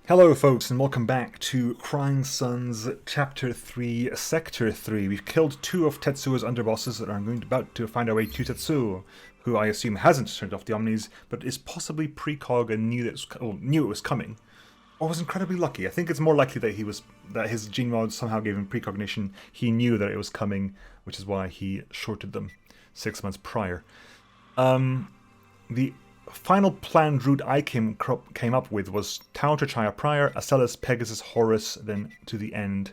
Hello folks and welcome back to Crying Suns Chapter 3, Sector 3. We've killed 2 of Tetsuo's underbosses and are about to find our way to Tetsuo, who I assume hasn't turned off the OMNIs, but is possibly precog and knew it was coming. Or was incredibly lucky. I think it's more likely that his gene mod somehow gave him precognition. He knew that it was coming, which is why he shorted them 6 months prior. The final planned route I came up with was Tau to Chaya Prior, Acellus, Pegasus, Horus, then to the end.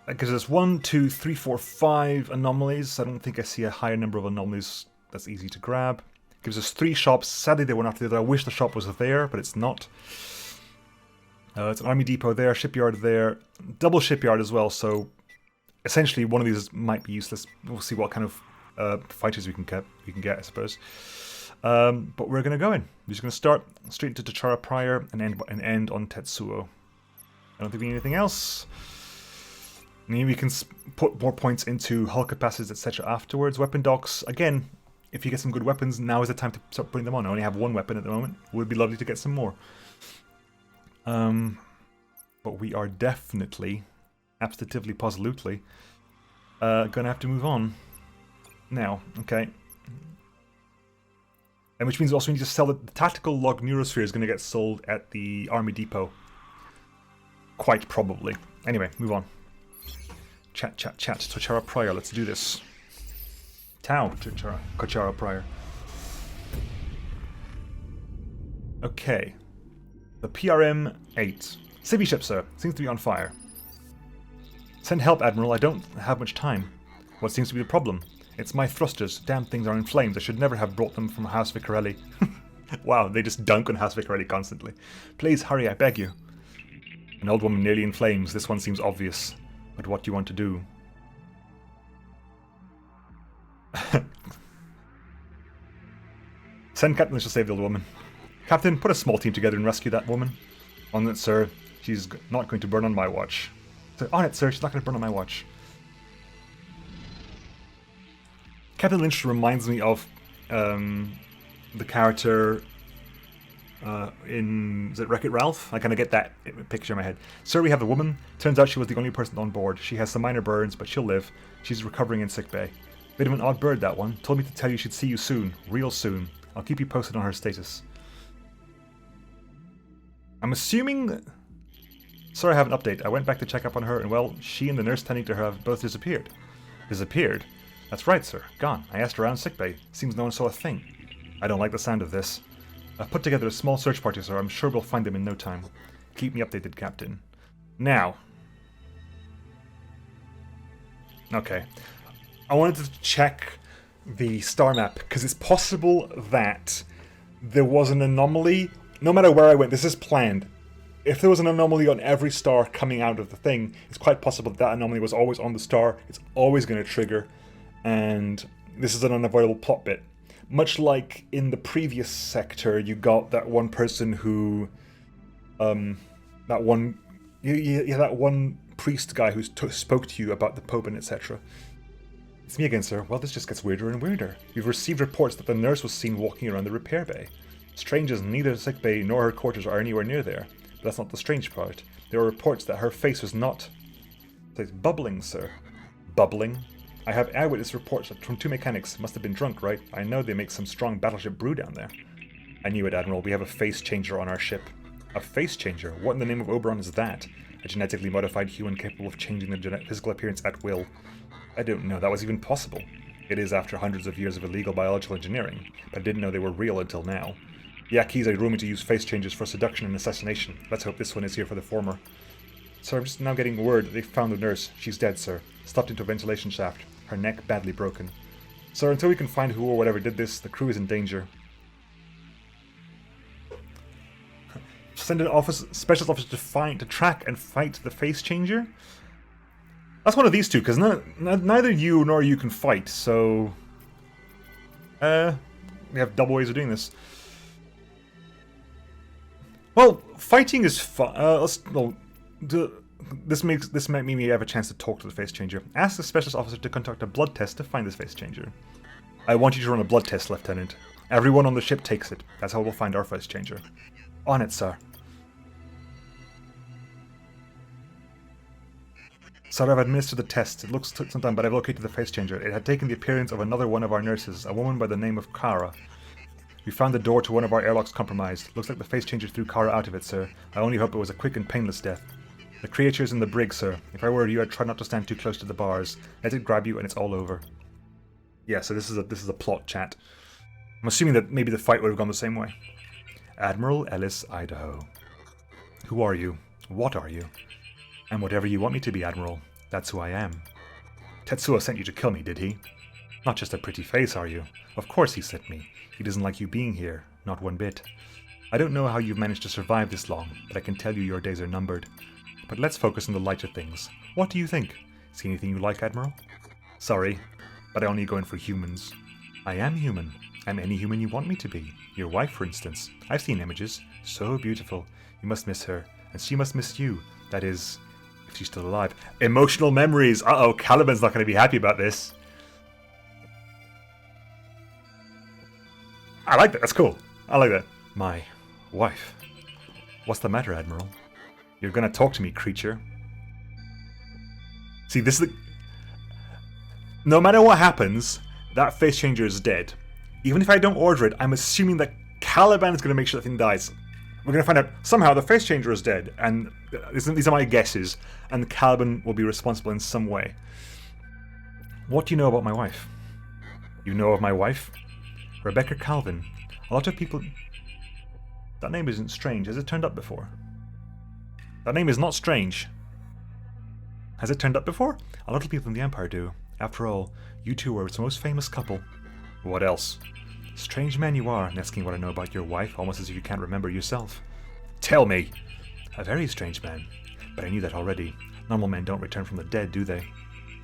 That gives us 1, 2, 3, 4, 5 anomalies. I don't think I see a higher number of anomalies that's easy to grab. Gives us 3 shops. Sadly, they were not there. I wish the shop was there, but it's not. It's an army depot there, shipyard there, double shipyard as well. So essentially, one of these might be useless. We'll see what kind of fighters we can get, I suppose. But we're going to go in. We're just going to start straight into Tachara Prior and end on Tetsuo. I don't think we need anything else. Maybe we can put more points into hull capacities, etc. afterwards. Weapon docks, again, if you get some good weapons, now is the time to start putting them on. I only have 1 weapon at the moment. It would be lovely to get some more. But we are definitely, absolutely, positively, going to have to move on. Now, okay. And which means also we need to sell the tactical log neurosphere is going to get sold at the army depot. Quite probably. Anyway, move on. Chat. Tachara Prior, let's do this. Tau, Tachara Prior. Okay. The PRM-8. Civvy ship, sir. Seems to be on fire. Send help, Admiral. I don't have much time. What seems to be the problem? It's my thrusters. Damn things are in flames. I should never have brought them from House Vicarelli. Wow, they just dunk on House Vicarelli constantly. Please hurry, I beg you. An old woman nearly in flames. This one seems obvious. But what do you want to do? Send Captain to save the old woman. Captain, put a small team together and rescue that woman. On it, sir. She's not going to burn on my watch. On it, sir. She's not going to burn on my watch. Captain Lynch reminds me of the character in, is it Wreck-It Ralph? I kind of get that picture in my head. Sir, we have a woman. Turns out she was the only person on board. She has some minor burns, but she'll live. She's recovering in sickbay. Bit of an odd bird, that one. Told me to tell you she'd see you soon. Real soon. I'll keep you posted on her status. I'm assuming... Sorry, I have an update. I went back to check up on her, and well, she and the nurse tending to her have both disappeared. Disappeared? That's right, sir. Gone. I asked around sickbay. Seems no one saw a thing. I don't like the sound of this. I've put together a small search party, sir. I'm sure we'll find them in no time. Keep me updated, Captain. Now. Okay. I wanted to check the star map, because it's possible that there was an anomaly. No matter where I went, this is planned. If there was an anomaly on every star coming out of the thing, it's quite possible that anomaly was always on the star. It's always going to trigger. And this is an unavoidable plot bit. Much like in the previous sector, you got that one person who... that one priest guy who spoke to you about the Pope and etc. It's me again, sir. Well, this just gets weirder and weirder. We've received reports that the nurse was seen walking around the repair bay. Strange as neither sick bay nor her quarters are anywhere near there. But that's not the strange part. There are reports that her face was not... It's bubbling, sir. Bubbling? I have eyewitness reports from 2 mechanics. Must have been drunk, right? I know they make some strong battleship brew down there. I knew it, Admiral. We have a face changer on our ship. A face changer? What in the name of Oberon is that? A genetically modified human capable of changing their physical appearance at will. I didn't know that was even possible. It is after hundreds of years of illegal biological engineering, but I didn't know they were real until now. The Yakis are rumored to use face changers for seduction and assassination. Let's hope this one is here for the former. Sir, I'm just now getting word that they found the nurse. She's dead, sir. Stuffed into a ventilation shaft. Her neck badly broken. Sir, until we can find who or whatever did this, the crew is in danger. Send an specialist officer to track and fight the face changer? That's one of these two, because neither you nor you can fight, so... we have double ways of doing this. Well, fighting is fun. This might mean we have a chance to talk to the face changer. Ask the specialist officer to conduct a blood test to find this face changer. I want you to run a blood test, Lieutenant. Everyone on the ship takes it. That's how we'll find our phase changer. On it, sir. Sir, I've administered the test. It took some time, but I've located the phase changer. It had taken the appearance of another one of our nurses, a woman by the name of Kara. We found the door to one of our airlocks compromised. Looks like the phase changer threw Kara out of it, sir. I only hope it was a quick and painless death. The creature's in the brig, sir. If I were you, I'd try not to stand too close to the bars. Let it grab you and it's all over. Yeah, so this is a plot chat. I'm assuming that maybe the fight would have gone the same way. Admiral Ellys Idaho. Who are you? What are you? I'm whatever you want me to be, Admiral. That's who I am. Tetsuo sent you to kill me, did he? Not just a pretty face, are you? Of course he sent me. He doesn't like you being here. Not one bit. I don't know how you've managed to survive this long, but I can tell you your days are numbered. But let's focus on the lighter things. What do you think? See anything you like, Admiral? Sorry, but I only go in for humans. I am human. I'm any human you want me to be. Your wife, for instance. I've seen images. So beautiful. You must miss her, and she must miss you. That is, if she's still alive. Emotional memories! Uh-oh, Kaliban's not going to be happy about this. I like that. That's cool. I like that. My wife. What's the matter, Admiral? You're going to talk to me, creature. See, this is the... No matter what happens, that face changer is dead. Even if I don't order it, I'm assuming that Kaliban is going to make sure that thing dies. We're going to find out somehow the face changer is dead, and these are my guesses, and Kaliban will be responsible in some way. What do you know about my wife? You know of my wife? Rebecca Calvin. A lot of people... That name isn't strange. Has it turned up before? That name is not strange. Has it turned up before? A lot of people in the Empire do. After all, you two are its most famous couple. What else? Strange man you are, asking what I know about your wife, almost as if you can't remember yourself. Tell me! A very strange man. But I knew that already. Normal men don't return from the dead, do they?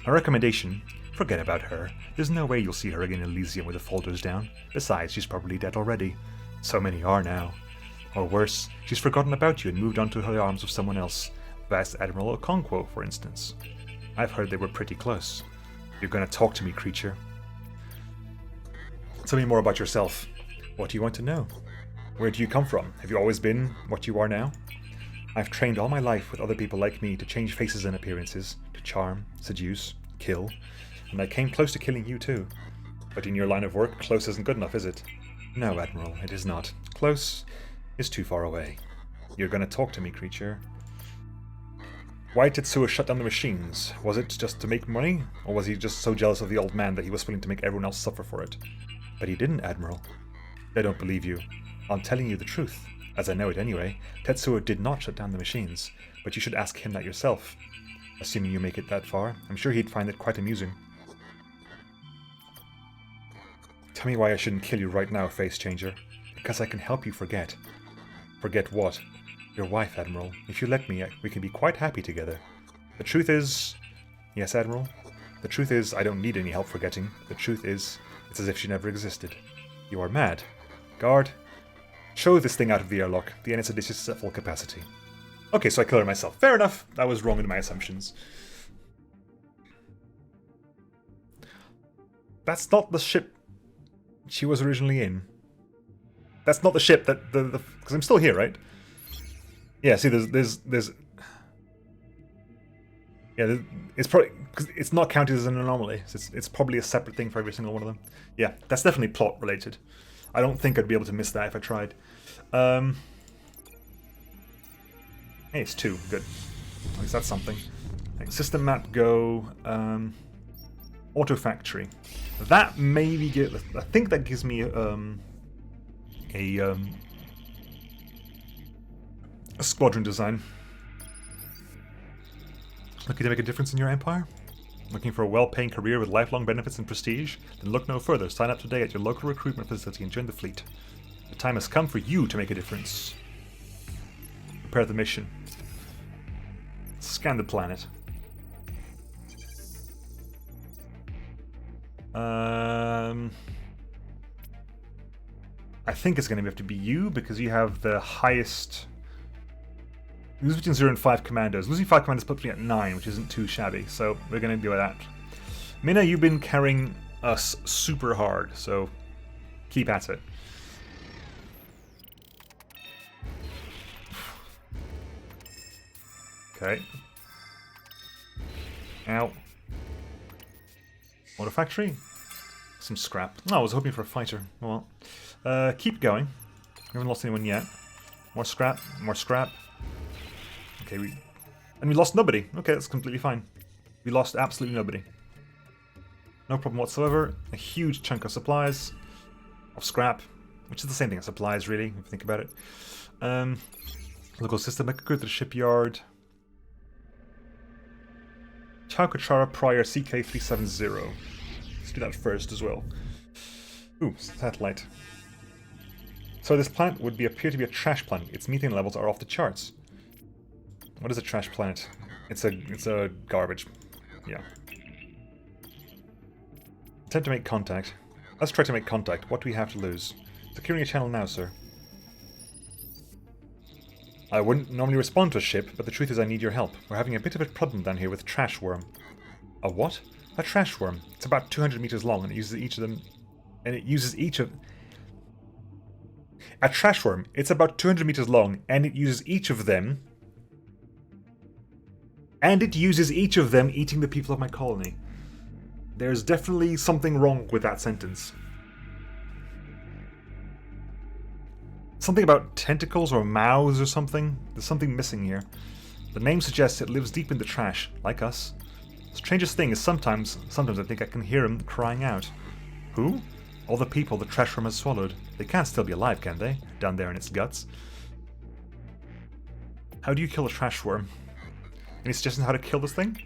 A recommendation: forget about her. There's no way you'll see her again in Elysium with the folders down. Besides, she's probably dead already. So many are now. Or worse, she's forgotten about you and moved on to the arms of someone else. Vice Admiral Okonkwo, for instance. I've heard they were pretty close. You're gonna talk to me, creature. Tell me more about yourself. What do you want to know? Where do you come from? Have you always been what you are now? I've trained all my life with other people like me to change faces and appearances, to charm, seduce, kill, and I came close to killing you too. But in your line of work, close isn't good enough, is it? No, Admiral, it is not. Close is too far away. You're gonna talk to me, creature. Why did Tetsuo shut down the machines? Was it just to make money? Or was he just so jealous of the old man that he was willing to make everyone else suffer for it? But he didn't, Admiral. I don't believe you. I'm telling you the truth. As I know it anyway, Tetsuo did not shut down the machines, but you should ask him that yourself. Assuming you make it that far, I'm sure he'd find it quite amusing. Tell me why I shouldn't kill you right now, Face Changer. Because I can help you forget. Forget what? Your wife, Admiral. If you let me, we can be quite happy together. The truth is... Yes, Admiral? The truth is, I don't need any help forgetting. The truth is, it's as if she never existed. You are mad. Guard, show this thing out of the airlock. The NS is at full capacity. Okay, so I killed her myself. Fair enough. I was wrong in my assumptions. That's not the ship she was originally in. That's not the ship that because I'm still here, right? Yeah. See, yeah, it's probably because it's not counted as an anomaly. So it's probably a separate thing for every single one of them. Yeah, that's definitely plot related. I don't think I'd be able to miss that if I tried. Hey, it's 2. Good. At least that's something. System map go. Auto factory. That maybe get. I think that gives me a squadron design. Looking to make a difference in your empire? Looking for a well-paying career with lifelong benefits and prestige? Then look no further. Sign up today at your local recruitment facility and join the fleet. The time has come for you to make a difference. Prepare the mission. Scan the planet. I think it's going to have to be you because you have the highest. Lose between 0 and 5 commandos. Losing 5 commandos puts me at 9, which isn't too shabby. So we're going to do that. Mina, you've been carrying us super hard, so Keep at it. Okay. Ow. Motor factory. Some scrap. Oh, I was hoping for a fighter. Well, keep going. We haven't lost anyone yet. More scrap. More scrap. Okay, and we lost nobody. Okay, that's completely fine. We lost absolutely nobody. No problem whatsoever. A huge chunk of supplies. Of scrap. Which is the same thing as supplies, really, if you think about it. Local system. I could go to the shipyard. Chowkachara Prior CK370. Let's do that first as well. Ooh, satellite. So this planet would appear to be a trash planet. Its methane levels are off the charts. What is a trash planet? It's a garbage. Yeah. Attempt to make contact. Let's try to make contact. What do we have to lose? Securing a channel now, sir. I wouldn't normally respond to a ship, but the truth is I need your help. We're having a bit of a problem down here with trash worm. A what? A trash worm. It's about 200 meters long, and it uses each of them. And it uses each of. A trash worm. It's about 200 meters long, and it uses each of them. And it uses each of them eating the people of my colony. There's definitely something wrong with that sentence. Something about tentacles or mouths or something. There's something missing here. The name suggests it lives deep in the trash, like us. The strangest thing is sometimes I think I can hear him crying out. Who? All the people the trash worm has swallowed. They can't still be alive, can they? Down there in its guts. How do you kill a trash worm? Any suggestions how to kill this thing?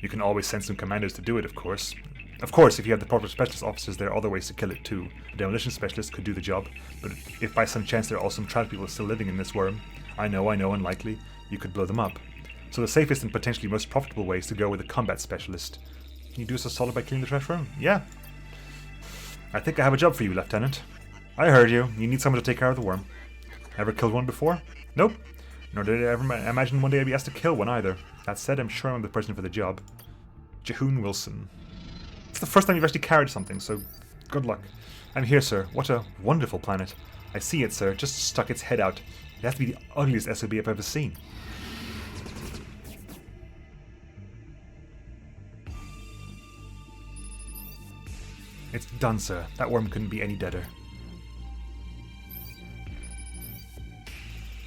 You can always send some commandos to do it, of course. Of course, if you have the proper specialist officers, there are other ways to kill it too. A demolition specialist could do the job, but if by some chance there are some trash people still living in this worm, I know, unlikely, you could blow them up. So the safest and potentially most profitable way is to go with a combat specialist. Can you do us a solid by killing the trash worm? Yeah. I think I have a job for you, Lieutenant. I heard you. You need someone to take care of the worm. Ever killed one before? Nope. Nor did I ever imagine one day I'd be asked to kill one either. That said, I'm sure I'm the person for the job. Jehoon Wilson. It's the first time you've actually carried something, so good luck. I'm here, sir. What a wonderful planet. I see it, sir. Just stuck its head out. It has to be the ugliest SOB I've ever seen. It's done, sir. That worm couldn't be any deader.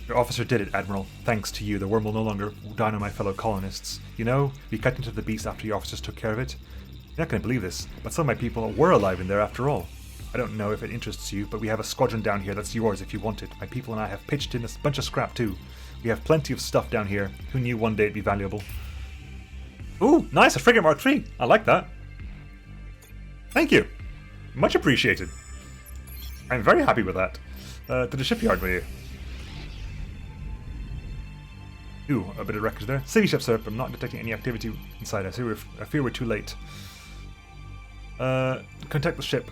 Your officer did it, Admiral. Thanks to you, the worm will no longer dine on my fellow colonists. You know, we cut into the beast after your officers took care of it. You're not going to believe this, but some of my people were alive in there after all. I don't know if it interests you, but we have a squadron down here that's yours if you want it. My people and I have pitched in a bunch of scrap too. We have plenty of stuff down here. Who knew one day it'd be valuable? Ooh, nice, a frigate Mark III. I like that. Thank you. Much appreciated. I'm very happy with that. To the shipyard with you. Ooh, a bit of wreckage there. City ship, sir, but I'm not detecting any activity inside. I fear we're too late. Contact the ship.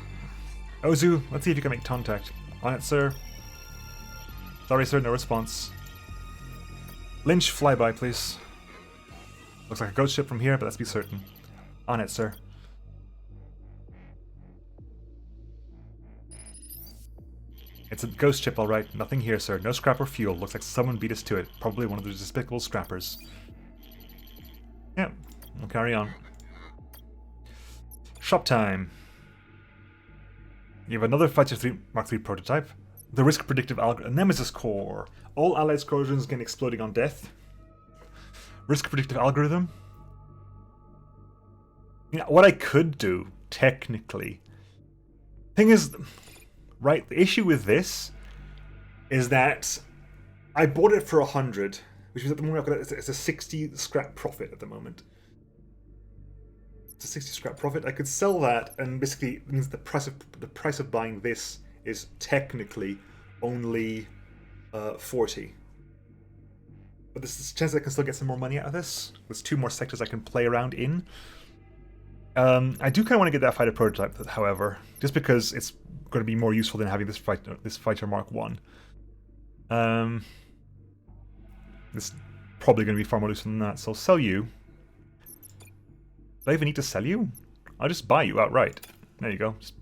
Ozu, let's see if you can make contact. On it, sir. Sorry, sir, no response. Lynch, flyby, please. Looks like a ghost ship from here, but let's be certain. On it, sir. It's a ghost ship, alright. Nothing here, sir. No scrap or fuel. Looks like someone beat us to it. Probably one of those despicable scrappers. Yeah, we'll carry on. Shop time. You have another Fighter Mark III prototype. The risk predictive algorithm. Nemesis core. All allied squadrons gain exploding on death. Risk predictive algorithm. You know, what I could do, technically. Thing is, right, the issue with this is that I bought it for 100, which means at the moment it's a 60 scrap profit at the moment. It's a 60 scrap profit. I could sell that, and basically it means the price of buying this is technically only 40. But there's a chance I can still get some more money out of this. There's 2 more sectors I can play around in. I do kind of want to get that fighter prototype, however, just because it's going to be more useful than having this fighter Mark 1. This is probably going to be far more useful than that, so I'll sell you. Do I even need to sell you? I'll just buy you outright. There you go. Just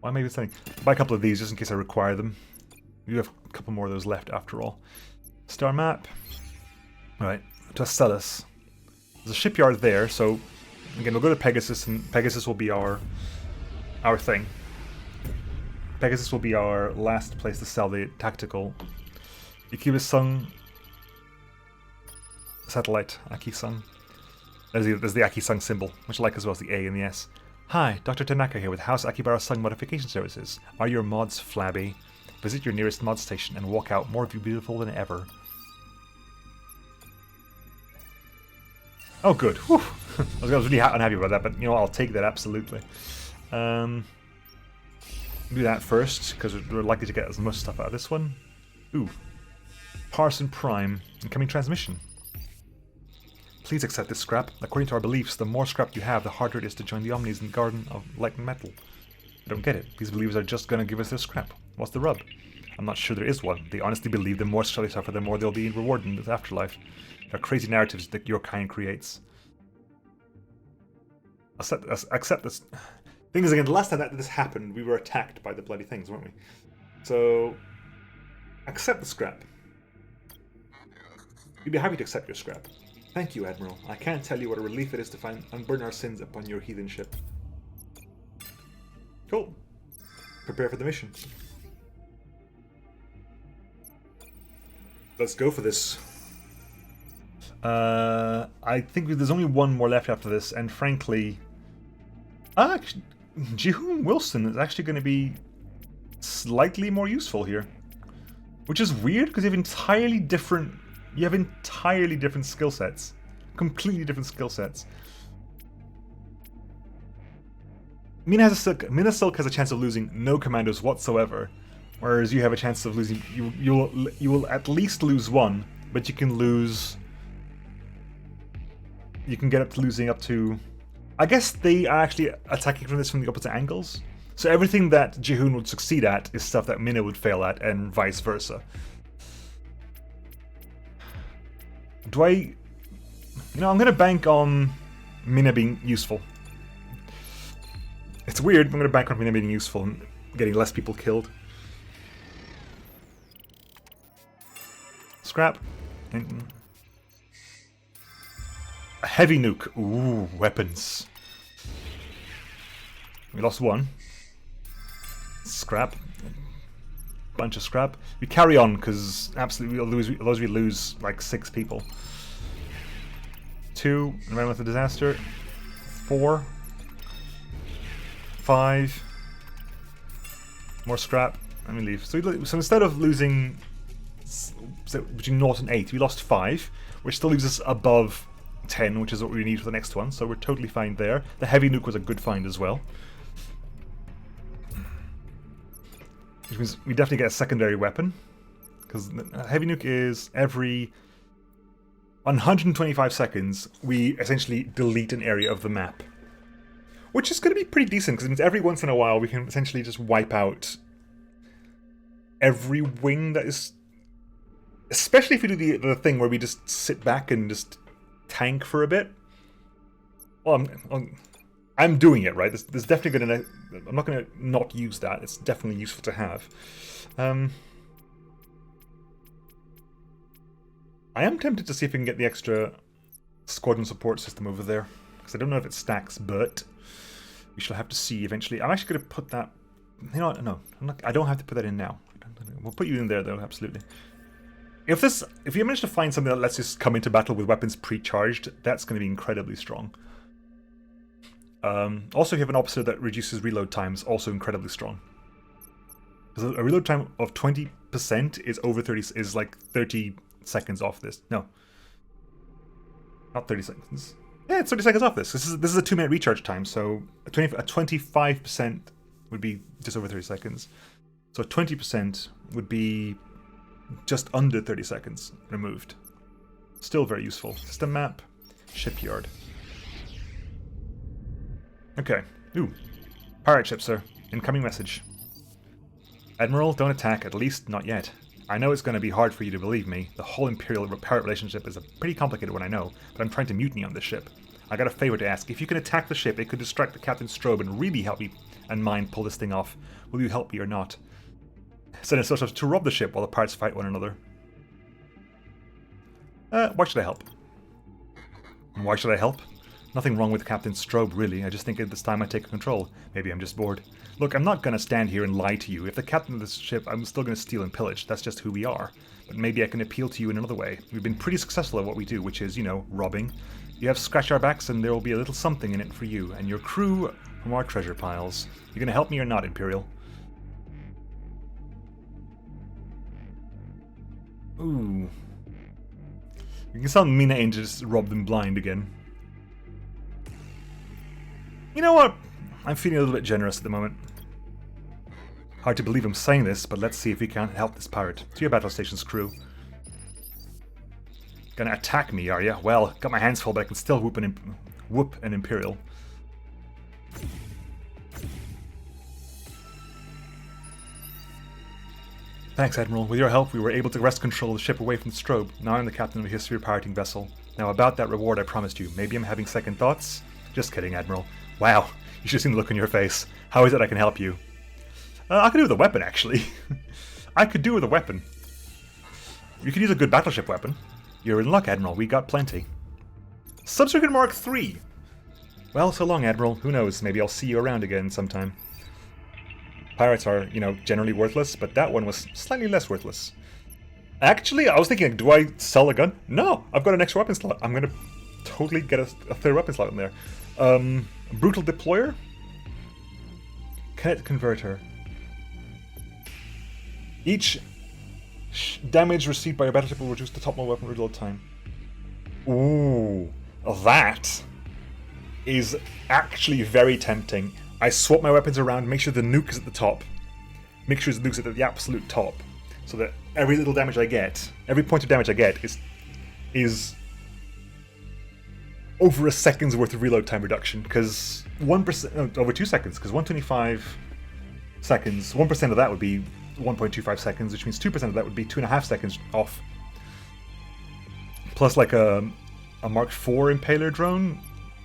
Why am I even sending? Buy a couple of these just in case I require them. We have a couple more of those left after all. Star map. Right, to Astellas. There's a shipyard there, so again we'll go to Pegasus, and Pegasus will be our thing. Pegasus will be our last place to sell the tactical. Ikibasung satellite, Aki-sung. There's the Aki-sung symbol, which I like as well as the A and the S. Hi, Dr. Tanaka here with House Akibara-sung Modification Services. Are your mods flabby? Visit your nearest mod station and walk out more beautiful than ever. Oh, good. Whew. I was really unhappy about that, but you know, I'll take that absolutely. Do that first, because we're likely to get as much stuff out of this one. Ooh. Parson Prime. Incoming transmission. Please accept this scrap. According to our beliefs, the more scrap you have, the harder it is to join the OMNIs in the Garden of Light and Metal. I don't get it. These believers are just gonna give us their scrap. What's the rub? I'm not sure there is one. They honestly believe the more scrap they suffer, the more they'll be rewarded in the afterlife. There are crazy narratives that your kind creates. Accept this. Thing is, again, the last time that this happened, we were attacked by the bloody things, weren't we? So, accept the scrap. We'd be happy to accept your scrap. Thank you, Admiral. I can't tell you what a relief it is to find unburden our sins upon your heathen ship. Cool. Prepare for the mission. Let's go for this. I think there's only one more left after this, and frankly... actually, Jihoon Wilson is actually going to be slightly more useful here. Which is weird, because you have entirely different skill sets. Completely different skill sets. Mina Silk has a chance of losing no commandos whatsoever, whereas you have a chance of losing... You will at least lose one, but you can lose... You can get up to losing up to... I guess they are actually attacking from the opposite angles. So everything that Jihoon would succeed at is stuff that Mina would fail at, and vice versa. Do I... You know, I'm going to bank on Mina being useful. It's weird, but I'm going to bank on Mina being useful and getting less people killed. Scrap. A heavy nuke. Ooh, weapons. We lost one. Scrap. Bunch of scrap. We carry on because absolutely we lose like 6 people. 2. Around with the disaster. 4. 5. More scrap. Let me leave. So instead of losing between 0 and 8, we lost 5, which still leaves us above 10, which is what we need for the next one, so we're totally fine there. The heavy nuke was a good find as well. Which means we definitely get a secondary weapon, because a heavy nuke is every 125 seconds, we essentially delete an area of the map. Which is going to be pretty decent, because it means every once in a while we can essentially just wipe out every wing that is... Especially if we do the thing where we just sit back and just tank for a bit. Well, I'm doing it, right? There's definitely going to... I'm not going to not use that. It's definitely useful to have. I am tempted to see if we can get the extra squadron support system over there, because I don't know if it stacks, but we shall have to see eventually. I'm actually going to put that... You know what? No, I don't have to put that in now. We'll put you in there, though, absolutely. If you manage to find something that lets us come into battle with weapons pre-charged, that's going to be incredibly strong. Also, if you have an officer that reduces reload times, also incredibly strong. Because a reload time of 20% is over 30, is like 30 seconds off this. No, not 30 seconds. Yeah, it's 30 seconds off this. This is a 2-minute recharge time, so a 25% would be just over 30 seconds. So 20% would be just under 30 seconds removed. Still very useful. System map, shipyard. Okay. Ooh. Pirate ship, sir. Incoming message. Admiral, don't attack, at least not yet. I know it's going to be hard for you to believe me. The whole Imperial pirate relationship is a pretty complicated one, I know, but I'm trying to mutiny on this ship. I got a favor to ask. If you can attack the ship, it could distract the Captain Strobe and really help me and mine pull this thing off. Will you help me or not? Send instructions to rob the ship while the pirates fight one another. Why should I help? Why should I help? Nothing wrong with Captain Strobe, really. I just think it's time I take control. Maybe I'm just bored. Look, I'm not going to stand here and lie to you. If the captain of this ship, I'm still going to steal and pillage. That's just who we are. But maybe I can appeal to you in another way. We've been pretty successful at what we do, which is, you know, robbing. You have scratch our backs and there will be a little something in it for you and your crew from our treasure piles. You going to help me or not, Imperial? Ooh. You can sound mean and just rob them blind again. You know what? I'm feeling a little bit generous at the moment. Hard to believe I'm saying this, but let's see if we can't help this pirate. To your battle station's crew. Gonna attack me, are ya? Well, got my hands full, but I can still whoop an Imperial. Thanks, Admiral. With your help, we were able to wrest control of the ship away from the Strobe. Now I'm the captain of a history pirating vessel. Now about that reward I promised you. Maybe I'm having second thoughts? Just kidding, Admiral. Wow, you should have seen the look on your face. How is it I can help you? I could do with a weapon, actually. I could do with a weapon. You could use a good battleship weapon. You're in luck, Admiral. We got plenty. Subsecret Mark III. Well, so long, Admiral. Who knows? Maybe I'll see you around again sometime. Pirates are, you know, generally worthless, but that one was slightly less worthless. Actually, I was thinking, do I sell a gun? No, I've got an extra weapon slot. I'm going to totally get a third weapon slot in there. Brutal Deployer? Kinetic Converter. Each damage received by a battleship will reduce the top model weapon reload time. Ooh, that is actually very tempting. I swap my weapons around, make sure the nuke is at the top. Make sure the nuke's at the absolute top. So that every little damage I get, every point of damage I get is over a second's worth of reload time reduction. Because 1%, over 2 seconds, because 125 seconds, 1% of that would be 1.25 seconds, which means 2% of that would be 2.5 seconds off. Plus, like a Mark IV Impaler drone,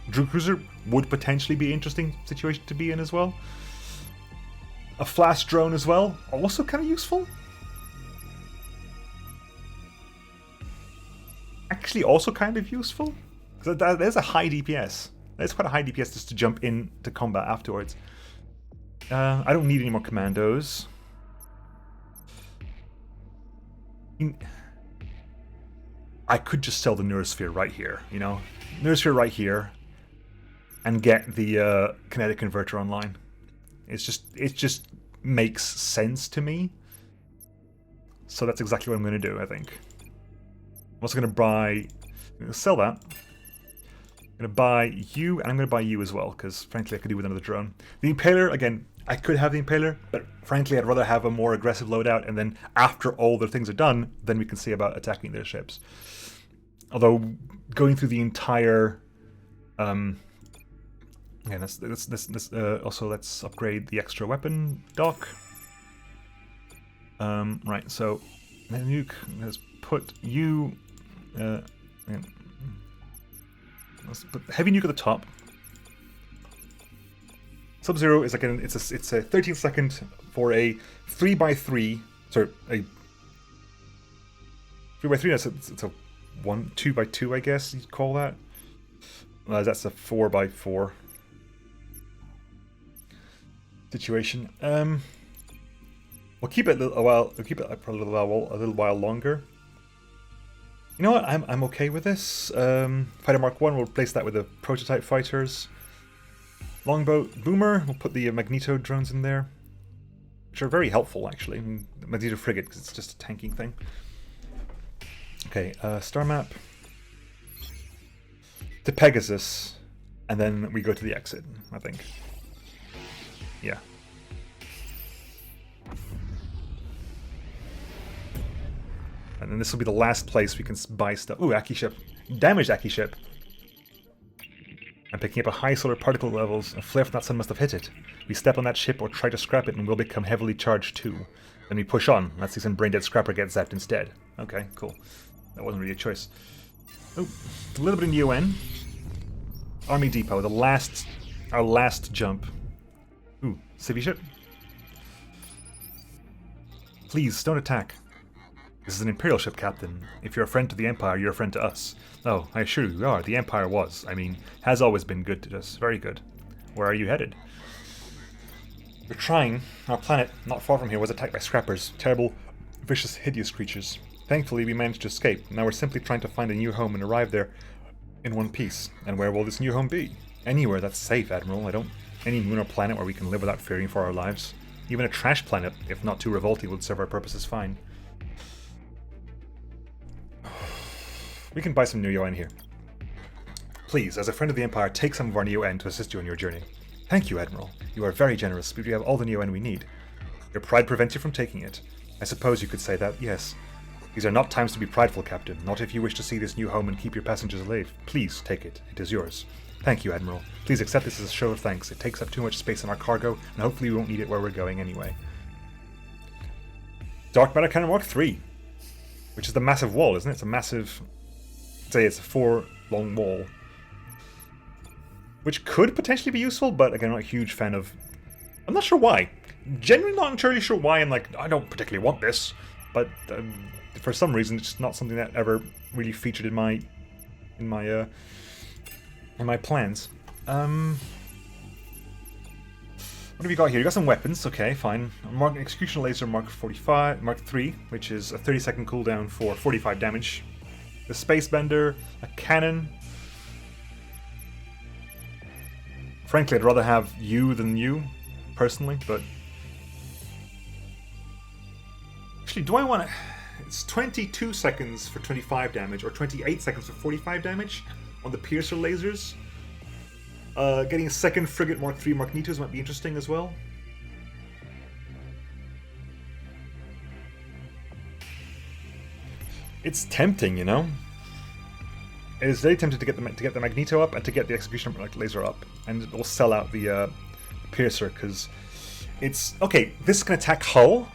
Drew Cruiser would potentially be an interesting situation to be in as well. A flash drone as well, also kind of useful. Actually, also kind of useful. Because there's a high DPS. There's quite a high DPS just to jump into combat afterwards. I don't need any more commandos. I could just sell the Neurosphere right here, you know? Neurosphere right here. And get the kinetic converter online. It just makes sense to me. So that's exactly what I'm going to do, I think. I'm also going to sell that. I'm going to buy you, and I'm going to buy you as well, because frankly I could do with another drone. The Impaler, again, I could have the Impaler, but frankly I'd rather have a more aggressive loadout, and then after all the things are done, then we can see about attacking their ships. Although, going through the entire... Yeah, also let's upgrade the extra weapon dock. Right, so nuke. Let's put you. Let's put heavy nuke at the top. Sub-Zero is like it's a 13-second for a 3x3. Sorry, a 3x3. It's a 2x2, I guess you'd call that. That's a 4x4. Situation. We'll keep it a while. We'll keep it for a little while longer. You know what? I'm okay with this. Fighter Mark I. We'll replace that with the prototype fighters. Longbow Boomer. We'll put the Magneto drones in there, which are very helpful actually. Magneto frigate because it's just a tanking thing. Okay. Star map to Pegasus, and then we go to the exit. I think. Yeah. And then this will be the last place we can buy stuff. Ooh, Aki ship. Damaged Aki ship. I'm picking up a high solar particle levels. A flare from that sun must have hit it. We step on that ship or try to scrap it and we'll become heavily charged too. Then we push on. Let's see some brain-dead scrapper get zapped instead. Okay, cool. That wasn't really a choice. Oh, a little bit in UN. Army Depot, our last jump. Ooh, Civvy ship? Please, don't attack. This is an Imperial ship, Captain. If you're a friend to the Empire, you're a friend to us. Oh, I assure you, we are. The Empire has always been good to us. Very good. Where are you headed? We're trying. Our planet, not far from here, was attacked by scrappers. Terrible, vicious, hideous creatures. Thankfully, we managed to escape. Now we're simply trying to find a new home and arrive there in one piece. And where will this new home be? Anywhere that's safe, Admiral. Any moon or planet where we can live without fearing for our lives. Even a trash planet, if not too revolting, would serve our purposes fine. We can buy some new UN here. Please, as a friend of the Empire, take some of our new UN to assist you on your journey. Thank you, Admiral. You are very generous, but we have all the new UN we need. Your pride prevents you from taking it. I suppose you could say that, yes. These are not times to be prideful, Captain. Not if you wish to see this new home and keep your passengers alive. Please, take it. It is yours. Thank you, Admiral. Please accept this as a show of thanks. It takes up too much space in our cargo, and hopefully we won't need it where we're going anyway. Dark Matter Cannon Mark III, which is the massive wall, isn't it? It's a massive... say it's a 4-long wall. Which could potentially be useful, but again, I'm not a huge fan of... I'm not sure why. Genuinely not entirely sure why I'm like, I don't particularly want this. But for some reason, it's just not something that ever really featured in my plans. What have you got here? You got some weapons, okay, fine. Execution Laser Mark 3, which is a 30-second cooldown for 45 damage. The Space Bender, a cannon. Frankly, I'd rather have you than you, personally, but... Actually, do I want to... It's 22 seconds for 25 damage, or 28 seconds for 45 damage on the Piercer lasers. Getting a second Frigate Mark III Magnetos might be interesting as well. It's tempting, you know? It is very tempting to get the Magneto up and to get the Execution Laser up. And it will sell out the Piercer, because it's... Okay, this can attack hull.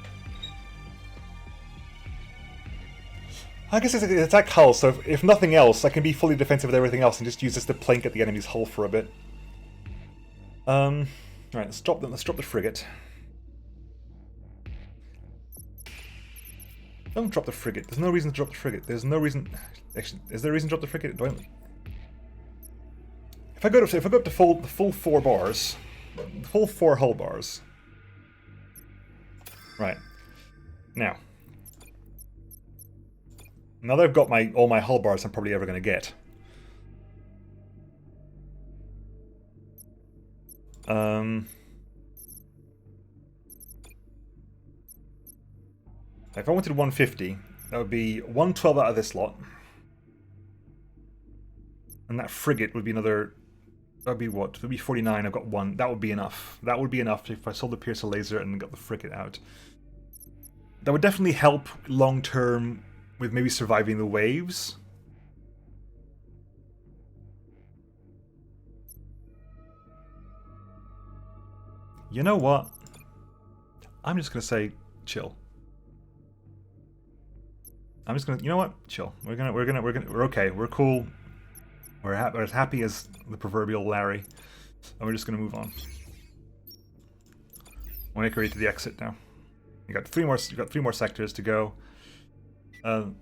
I guess it's an attack hull, so if nothing else, I can be fully defensive with everything else and just use this to plink at the enemy's hull for a bit. Right, let's drop the frigate. Don't drop the frigate. There's no reason to drop the frigate. There's no reason... Actually, is there a reason to drop the frigate? If I go up to the full 4 bars, the full 4 hull bars. Right. Now that I've got all my hull bars I'm probably ever going to get. If I wanted 150, that would be 112 out of this lot. And that frigate would be another... That would be what? It would be 49, I've got 1. That would be enough. That would be enough if I sold the Piercer Laser and got the frigate out. That would definitely help long-term with maybe surviving the waves. You know what? I'm just gonna say chill. I'm just gonna, you know what? Chill. We're okay. We're cool. We're as happy as the proverbial Larry, and we're just gonna move on. We'll make our way to the exit now. You got 3 more sectors to go. I have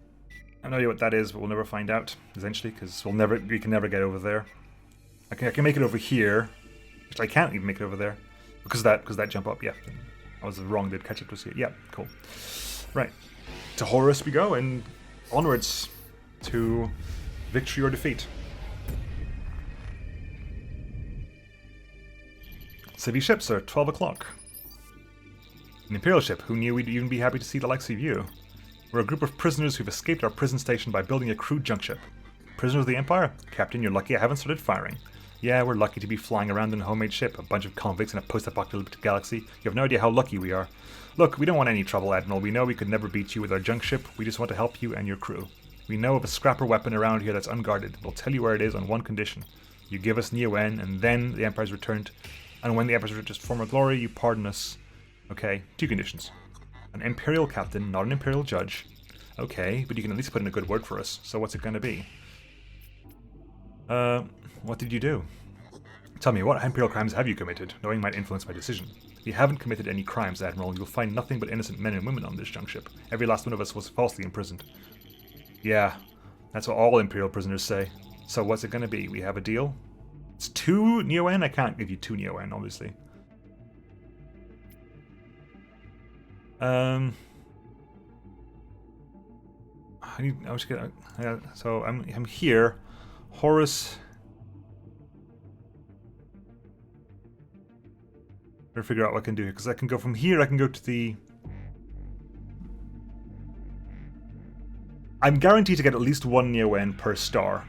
no idea what that is, but we'll never find out essentially, because we can never get over there. I can make it over here, which I can't even make it over there because that jump up. Yeah, I was wrong. Did catch up to here? Yeah, cool. Right. To Horus we go, and onwards to victory or defeat. City ships are 12 o'clock. An Imperial ship, who knew we'd even be happy to see the likes of you? We're a group of prisoners who've escaped our prison station by building a crude junk ship. Prisoners of the Empire? Captain, you're lucky I haven't started firing. Yeah, we're lucky to be flying around in a homemade ship, a bunch of convicts in a post-apocalyptic galaxy. You have no idea how lucky we are. Look, we don't want any trouble, Admiral. We know we could never beat you with our junk ship. We just want to help you and your crew. We know of a scrapper weapon around here that's unguarded. We'll tell you where it is on one condition. You give us Neo-N, and then the Empire's returned. And when the Empire's returned to former glory, you pardon us. Okay, 2 conditions. An Imperial captain, not an Imperial judge. Okay, but you can at least put in a good word for us. So what's it going to be? What did you do? Tell me, what Imperial crimes have you committed? Knowing might influence my decision. If you haven't committed any crimes, Admiral, you'll find nothing but innocent men and women on this junk ship. Every last one of us was falsely imprisoned. Yeah, that's what all Imperial prisoners say. So what's it gonna be? We have a deal? It's 2 Neo-N? I can't give you 2 Neo-N, obviously. So I'm here. Horus. Better figure out what I can do here, because I can go from here. I can go to the. I'm guaranteed to get at least 1 Neo-N per star.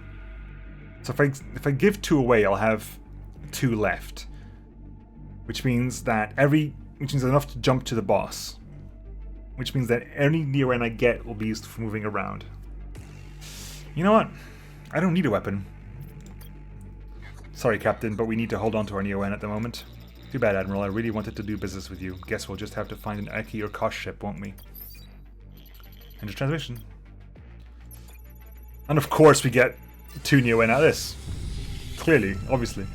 So if I give 2 away, I'll have 2 left, which means that which means enough to jump to the boss. Which means that any Neo-N I get will be used for moving around. You know what? I don't need a weapon. Sorry, Captain, but we need to hold on to our Neo-N at the moment. Too bad, Admiral. I really wanted to do business with you. Guess we'll just have to find an Eki or Kosh ship, won't we? End of transmission. And of course we get 2 Neo-N out of this. Clearly, obviously.